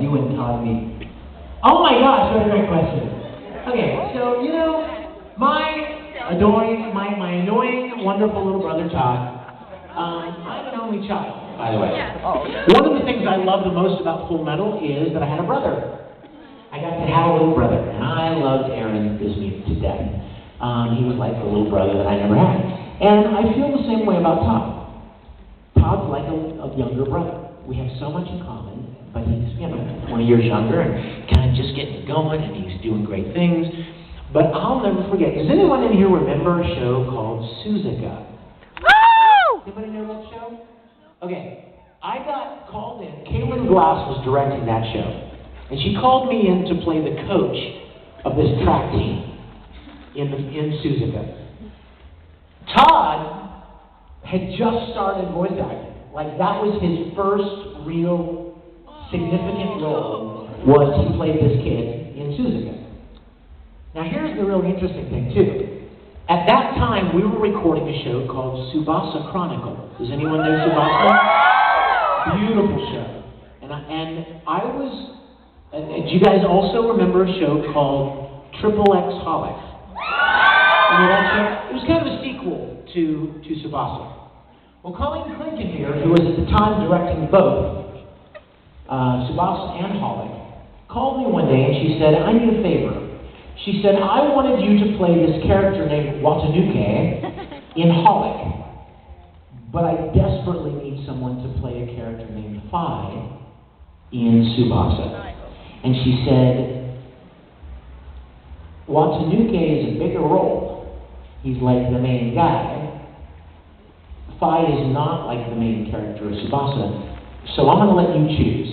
you and Todd meet? Oh my gosh, what a great question. Okay, so, you know, my annoying, wonderful little brother Todd, I'm an only child, by the way. One of the things I love the most about Full Metal is that I had a brother. I got to have a little brother, and I loved Aaron Bismuth to death. He was like the little brother that I never had. And I feel the same way about Todd. Todd's like a younger brother. We have so much in common, but he's, 20 years younger and kind of just getting going, and he's doing great things. But I'll never forget. Does anyone in here remember a show called Suzuka? Anybody know that show? Okay, I got called in. Caitlin Glass was directing that show, and she called me in to play the coach of this track team in Suzuka. Todd had just started voice acting. Like, that was his first real significant role, was he played this kid in Suzuka. Now here's the really interesting thing too. At that time, we were recording a show called Tsubasa Chronicle. Does anyone know Tsubasa? Beautiful show. And I was, do you guys also remember a show called XXX Holic? Remember that show? It was kind of a sequel to Tsubasa. Well, Colleen Clinton here, who was at the time directing both Tsubasa and Holic, called me one day and she said, I need a favor. She said, I wanted you to play this character named Watanuke in Holic, but I desperately need someone to play a character named Phi in Tsubasa. And she said, Watanuke is a bigger role. He's like the main guy. Phi is not like the main character of Tsubasa, so I'm going to let you choose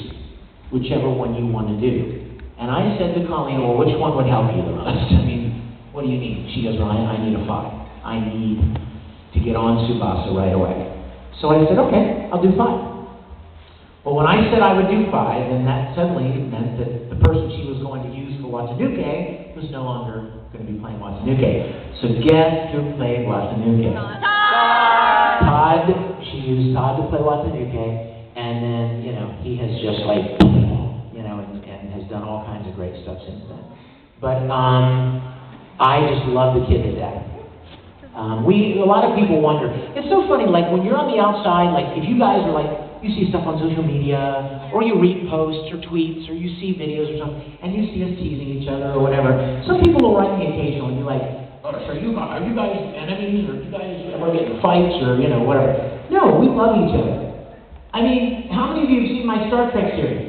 whichever one you want to do. And I said to Colleen, well, which one would help you the most? I mean, what do you need? She goes, well, I need a Phi. I need to get on Tsubasa right away. So I said, okay, I'll do Phi. Well, when I said I would do Phi, then that suddenly meant that the person she was going to use for Watanuke was no longer going to be playing Watanuke. So guess who played Watanuke? Todd. She used Todd to play Watanuke, and then, he has just like, and has done all kinds of great stuff since then. But I just love the kid to death. A lot of people wonder. It's so funny, like when you're on the outside, like if you guys are like, you see stuff on social media, or you read posts or tweets, or you see videos or something, and you see us teasing each other or whatever. Some people will write me occasionally and be like, oh, so are you guys enemies, or do you guys ever get in fights, or whatever. No, we love each other. I mean, how many of you have seen my Star Trek series?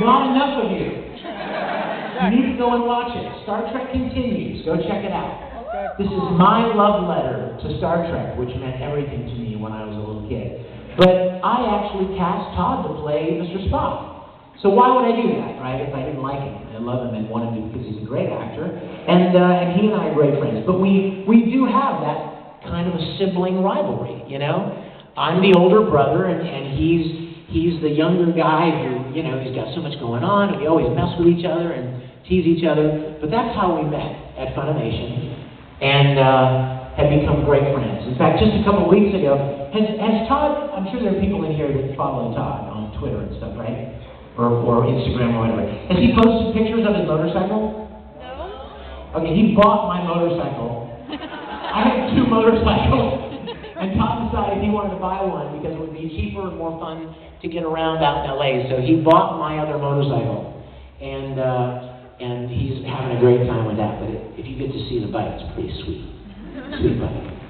Not enough of you. You need to go and watch it. Star Trek Continues. Go check it out. This is my love letter to Star Trek, which meant everything to me when I was a little kid. But I actually cast Todd to play Mr. Spock. So why would I do that, right, if I didn't like him? I love him and wanted to because he's a great actor. And he and I are great friends. But we do have that kind of a sibling rivalry, I'm the older brother, and he's the younger guy who, he's got so much going on, and we always mess with each other and tease each other. But that's how we met at Funimation, and have become great friends. In fact, just a couple of weeks ago, has Todd, I'm sure there are people in here that follow Todd on Twitter and stuff, right? Or Instagram or whatever. Has he posted pictures of his motorcycle? No. Okay, he bought my motorcycle. I have 2 motorcycles. And Todd decided he wanted to buy one because it would be cheaper and more fun to get around out in LA. So he bought my other motorcycle, and he's having a great time with that. But if you get to see the bike, it's pretty sweet. Sweet bike.